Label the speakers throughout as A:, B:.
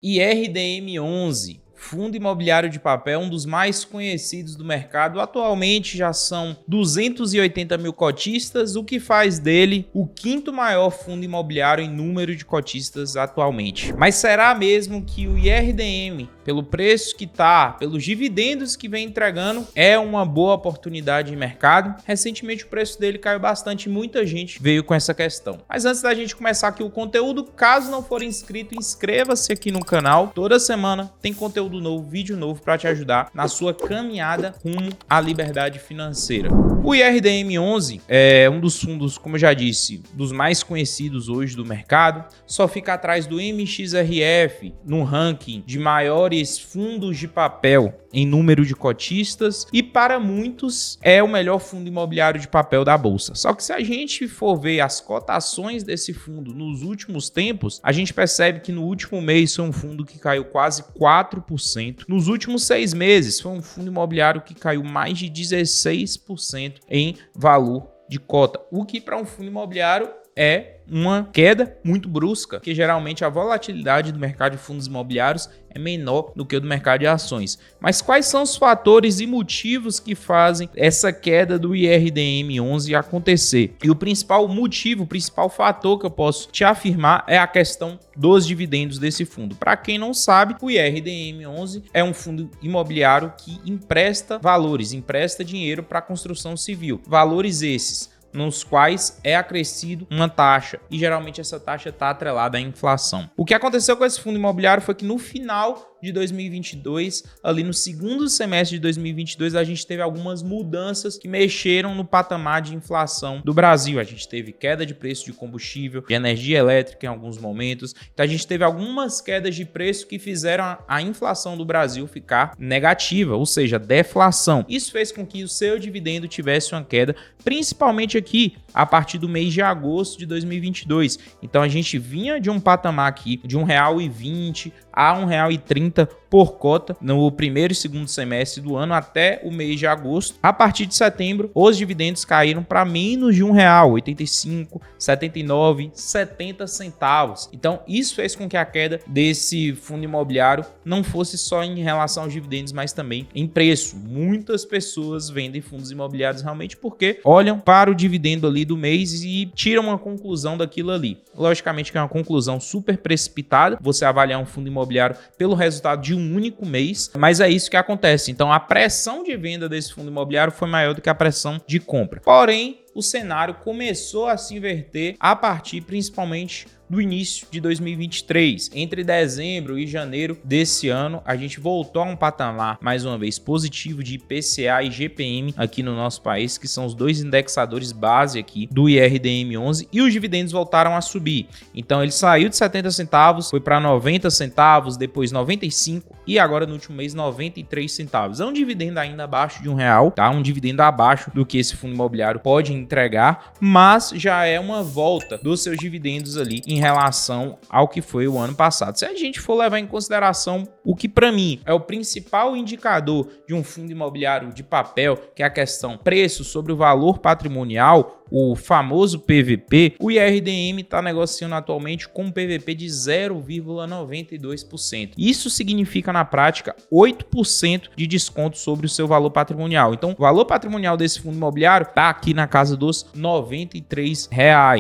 A: IRDM11, fundo imobiliário de papel, um dos mais conhecidos do mercado. Atualmente já são 280 mil cotistas, o que faz dele o quinto maior fundo imobiliário em número de cotistas atualmente. Mas será mesmo que o IRDM, pelo preço que tá, pelos dividendos que vem entregando, é uma boa oportunidade de mercado? Recentemente o preço dele caiu bastante e muita gente veio com essa questão. Mas antes da gente começar aqui o conteúdo, caso não for inscrito, inscreva-se aqui no canal. Toda semana tem conteúdo novo, vídeo novo para te ajudar na sua caminhada rumo à liberdade financeira. O IRDM11 é um dos fundos, como eu já disse, dos mais conhecidos hoje do mercado. Só fica atrás do MXRF no ranking de maiores fundos de papel em número de cotistas e para muitos é o melhor fundo imobiliário de papel da bolsa. Só que se a gente for ver as cotações desse fundo nos últimos tempos, a gente percebe que no último mês foi um fundo que caiu quase 4%. Nos últimos 6 meses foi um fundo imobiliário que caiu mais de 16% em valor de cota, o que para um fundo imobiliário é uma queda muito brusca, porque geralmente a volatilidade do mercado de fundos imobiliários é menor do que o do mercado de ações. Mas quais são os fatores e motivos que fazem essa queda do IRDM11 acontecer? E o principal motivo, o principal fator que eu posso te afirmar é a questão dos dividendos desse fundo. Para quem não sabe, o IRDM11 é um fundo imobiliário que empresta valores, empresta dinheiro para a construção civil. Valores esses nos quais é acrescido uma taxa e geralmente essa taxa está atrelada à inflação. O que aconteceu com esse fundo imobiliário foi que no final de 2022, ali no segundo semestre de 2022, a gente teve algumas mudanças que mexeram no patamar de inflação do Brasil. A gente teve queda de preço de combustível, de energia elétrica em alguns momentos. Então a gente teve algumas quedas de preço que fizeram a inflação do Brasil ficar negativa, ou seja, deflação. Isso fez com que o seu dividendo tivesse uma queda, principalmente aqui a partir do mês de agosto de 2022. Então a gente vinha de um patamar aqui de R$ 1,20 a R$ 1,30 por cota no primeiro e segundo semestre do ano até o mês de agosto. A partir de setembro, os dividendos caíram para menos de R$ 1,00, 85, 79, 70 centavos. Então, isso fez com que a queda desse fundo imobiliário não fosse só em relação aos dividendos, mas também em preço. Muitas pessoas vendem fundos imobiliários realmente porque olham para o dividendo ali do mês e tiram uma conclusão daquilo ali. Logicamente que é uma conclusão super precipitada, você avaliar um fundo imobiliário pelo resultado de um único mês, mas é isso que acontece. Então a pressão de venda desse fundo imobiliário foi maior do que a pressão de compra. Porém, o cenário começou a se inverter a partir principalmente do início de 2023. Entre dezembro e janeiro desse ano, a gente voltou a um patamar, mais uma vez, positivo de IPCA e GPM aqui no nosso país, que são os dois indexadores base aqui do IRDM11, e os dividendos voltaram a subir. Então ele saiu de 70 centavos, foi para 90 centavos, depois 95 e agora no último mês 93 centavos. É um dividendo ainda abaixo de R$1, tá? Um dividendo abaixo do que esse fundo imobiliário pode entregar, mas já é uma volta dos seus dividendos ali em relação ao que foi o ano passado. Se a gente for levar em consideração o que para mim é o principal indicador de um fundo imobiliário de papel, que é a questão preço sobre o valor patrimonial, o famoso PVP, o IRDM está negociando atualmente com um PVP de 0,92%. Isso significa, na prática, 8% de desconto sobre o seu valor patrimonial. Então, o valor patrimonial desse fundo imobiliário está aqui na casa dos R$ 93, tá?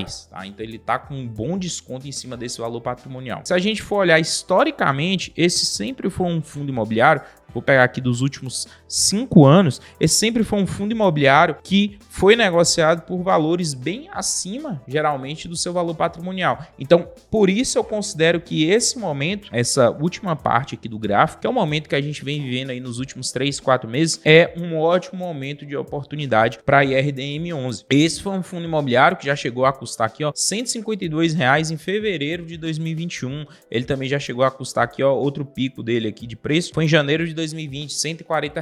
A: Então, ele está com um bom desconto em cima desse valor patrimonial. Se a gente for olhar historicamente, esse sempre foi um fundo imobiliário, vou pegar aqui dos últimos 5 anos, esse sempre foi um fundo imobiliário que foi negociado por valores bem acima, geralmente, do seu valor patrimonial. Então, por isso eu considero que esse momento, essa última parte aqui do gráfico, que é o momento que a gente vem vivendo aí nos últimos 3, 4 meses, é um ótimo momento de oportunidade para a IRDM11. Esse foi um fundo imobiliário que já chegou a custar aqui, ó, R$ 152 em fevereiro de 2021. Ele também já chegou a custar aqui, ó, outro pico dele aqui de preço, foi em janeiro de 2020, R$ 140.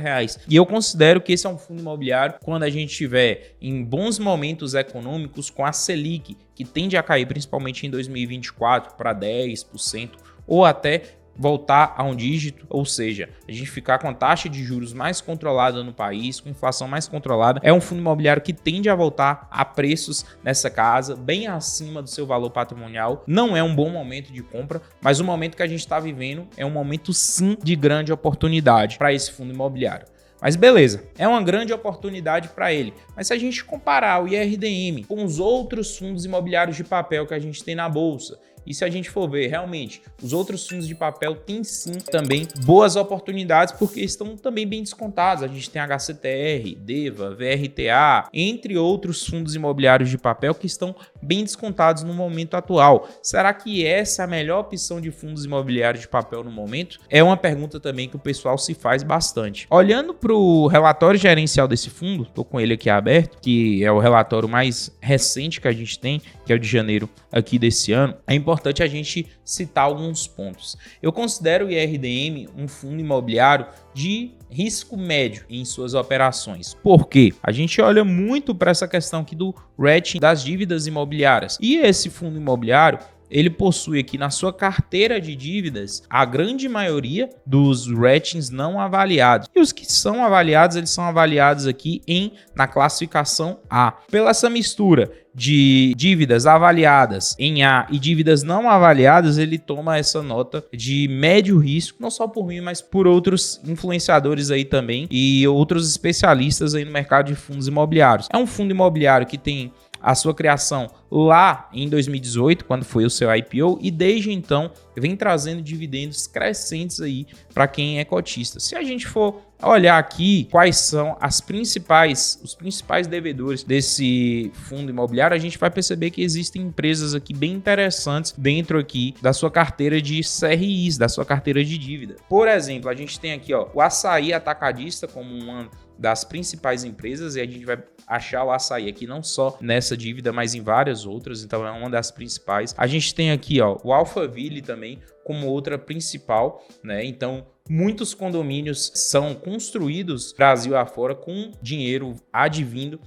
A: E eu considero que esse é um fundo imobiliário quando a gente tiver em bons momentos econômicos com a Selic, que tende a cair principalmente em 2024 para 10% ou até voltar a um dígito, ou seja, a gente ficar com a taxa de juros mais controlada no país, com inflação mais controlada, é um fundo imobiliário que tende a voltar a preços nessa casa bem acima do seu valor patrimonial. Não é um bom momento de compra, mas o momento que a gente está vivendo é um momento sim de grande oportunidade para esse fundo imobiliário. Mas beleza, é uma grande oportunidade para ele. Mas se a gente comparar o IRDM com os outros fundos imobiliários de papel que a gente tem na bolsa, e se a gente for ver, realmente, os outros fundos de papel têm sim também boas oportunidades, porque estão também bem descontados. A gente tem HCTR, DEVA, VRTA, entre outros fundos imobiliários de papel que estão bem descontados no momento atual. Será que essa é a melhor opção de fundos imobiliários de papel no momento? É uma pergunta também que o pessoal se faz bastante. Olhando para o relatório gerencial desse fundo, estou com ele aqui aberto, que é o relatório mais recente que a gente tem, que é o de janeiro aqui desse ano, é importante a gente citar alguns pontos. Eu considero o IRDM um fundo imobiliário de risco médio em suas operações. Por quê? A gente olha muito para essa questão aqui do rating das dívidas imobiliárias. E esse fundo imobiliário, ele possui aqui na sua carteira de dívidas a grande maioria dos ratings não avaliados. E os que são avaliados, eles são avaliados aqui na classificação A. Pela essa mistura de dívidas avaliadas em A e dívidas não avaliadas, ele toma essa nota de médio risco, não só por mim, mas por outros influenciadores aí também e outros especialistas aí no mercado de fundos imobiliários. É um fundo imobiliário que tem a sua criação lá em 2018, quando foi o seu IPO, e desde então vem trazendo dividendos crescentes aí para quem é cotista. Se a gente for olhar aqui quais são os principais devedores desse fundo imobiliário, a gente vai perceber que existem empresas aqui bem interessantes dentro aqui da sua carteira de CRIs, da sua carteira de dívida. Por exemplo, a gente tem aqui o Açaí Atacadista como uma das principais empresas, e a gente vai achar o Açaí aqui não só nessa dívida, mas em várias outras, então é uma das principais. A gente tem aqui o Alphaville também como outra principal, né? Então muitos condomínios são construídos Brasil afora com dinheiro advindo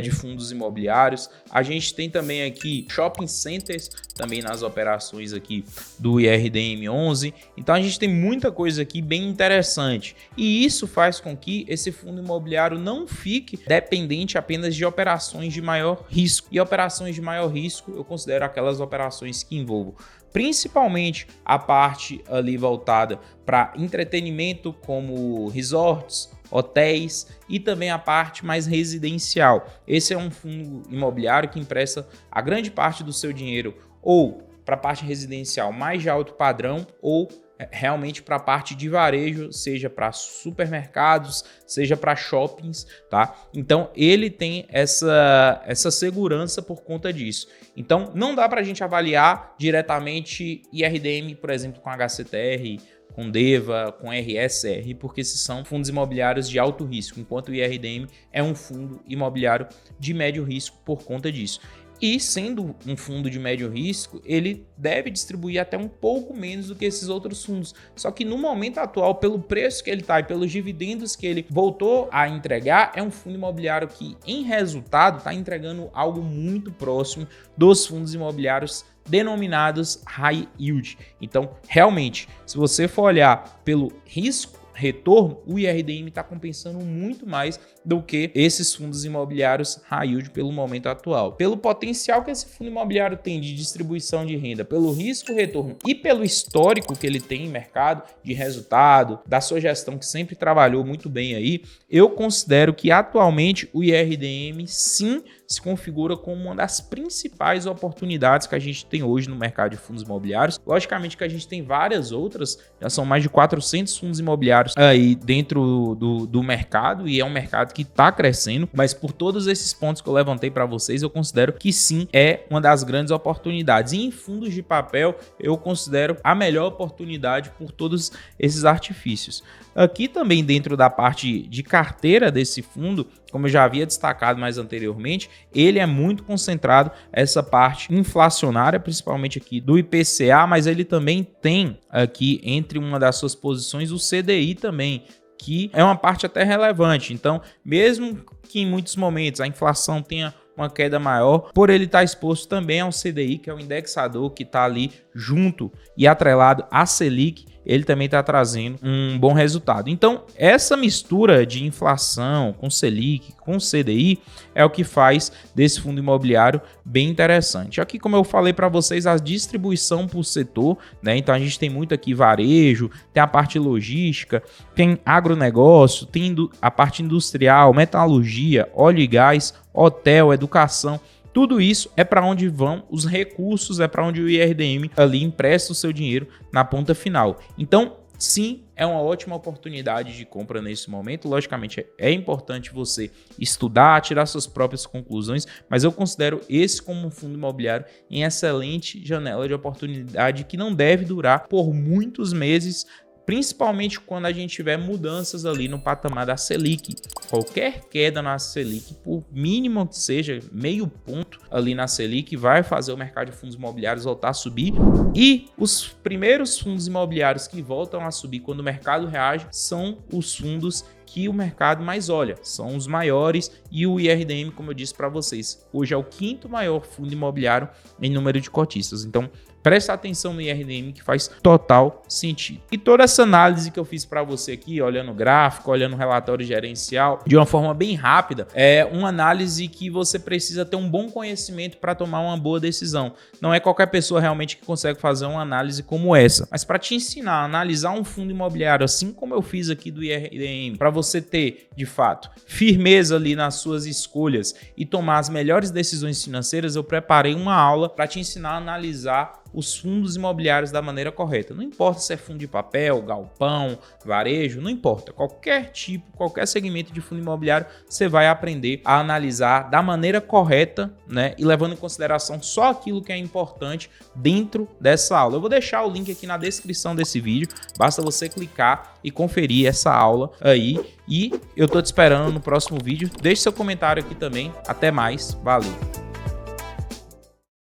A: de fundos imobiliários. A gente tem também aqui shopping centers também nas operações aqui do IRDM 11. Então a gente tem muita coisa aqui bem interessante. E isso faz com que esse fundo imobiliário não fique dependente apenas de operações de maior risco. E operações de maior risco eu considero aquelas operações que envolvam principalmente a parte ali voltada para entretenimento, como resorts, hotéis, e também a parte mais residencial. Esse é um fundo imobiliário que empresta a grande parte do seu dinheiro ou para a parte residencial mais de alto padrão ou realmente para a parte de varejo, seja para supermercados, seja para shoppings, tá? Então ele tem essa segurança por conta disso. Então não dá para a gente avaliar diretamente IRDM, por exemplo, com HCTR, com DEVA, com RSR, porque esses são fundos imobiliários de alto risco, enquanto o IRDM é um fundo imobiliário de médio risco por conta disso. E sendo um fundo de médio risco, ele deve distribuir até um pouco menos do que esses outros fundos. Só que no momento atual, pelo preço que ele está e pelos dividendos que ele voltou a entregar, é um fundo imobiliário que, em resultado, está entregando algo muito próximo dos fundos imobiliários denominados high yield. Então, realmente, se você for olhar pelo risco retorno, o IRDM está compensando muito mais do que esses fundos imobiliários high yield pelo momento atual. Pelo potencial que esse fundo imobiliário tem de distribuição de renda, pelo risco retorno e pelo histórico que ele tem em mercado de resultado, da sua gestão que sempre trabalhou muito bem aí, eu considero que atualmente o IRDM sim se configura como uma das principais oportunidades que a gente tem hoje no mercado de fundos imobiliários. Logicamente que a gente tem várias outras, já são mais de 400 fundos imobiliários aí dentro do mercado, e é um mercado que está crescendo, mas por todos esses pontos que eu levantei para vocês, eu considero que sim, é uma das grandes oportunidades. E em fundos de papel, eu considero a melhor oportunidade por todos esses artifícios. Aqui também dentro da parte de carteira desse fundo, como eu já havia destacado mais anteriormente, ele é muito concentrado essa parte inflacionária, principalmente aqui do IPCA, mas ele também tem aqui entre uma das suas posições o CDI também, que é uma parte até relevante. Então, mesmo que em muitos momentos a inflação tenha uma queda maior, por ele estar exposto também ao CDI, que é o indexador que está ali junto e atrelado à Selic, ele também está trazendo um bom resultado. Então, essa mistura de inflação com Selic, com CDI, é o que faz desse fundo imobiliário bem interessante. Aqui, como eu falei para vocês, a distribuição por setor, né? Então, a gente tem muito aqui varejo, tem a parte logística, tem agronegócio, tem a parte industrial, metalurgia, óleo e gás, hotel, educação. Tudo isso é para onde vão os recursos, é para onde o IRDM ali empresta o seu dinheiro na ponta final. Então, sim, é uma ótima oportunidade de compra nesse momento. Logicamente, é importante você estudar, tirar suas próprias conclusões, mas eu considero esse como um fundo imobiliário em excelente janela de oportunidade que não deve durar por muitos meses, principalmente quando a gente tiver mudanças ali no patamar da Selic. Qualquer queda na Selic, por mínimo que seja, meio ponto ali na Selic, vai fazer o mercado de fundos imobiliários voltar a subir. E os primeiros fundos imobiliários que voltam a subir quando o mercado reage são os fundos que o mercado mais olha, são os maiores, e o IRDM, como eu disse para vocês, hoje é o 5º maior fundo imobiliário em número de cotistas. Então, presta atenção no IRDM, que faz total sentido. E toda essa análise que eu fiz para você aqui, olhando o gráfico, olhando o relatório gerencial, de uma forma bem rápida, é uma análise que você precisa ter um bom conhecimento para tomar uma boa decisão. Não é qualquer pessoa realmente que consegue fazer uma análise como essa. Mas para te ensinar a analisar um fundo imobiliário, assim como eu fiz aqui do IRDM, para você ter, de fato, firmeza ali nas suas escolhas e tomar as melhores decisões financeiras, eu preparei uma aula para te ensinar a analisar os fundos imobiliários da maneira correta. Não importa se é fundo de papel, galpão, varejo, não importa. Qualquer tipo, qualquer segmento de fundo imobiliário, você vai aprender a analisar da maneira correta, né? E levando em consideração só aquilo que é importante dentro dessa aula. Eu vou deixar o link aqui na descrição desse vídeo. Basta você clicar e conferir essa aula aí. E eu tô te esperando no próximo vídeo. Deixe seu comentário aqui também. Até mais. Valeu!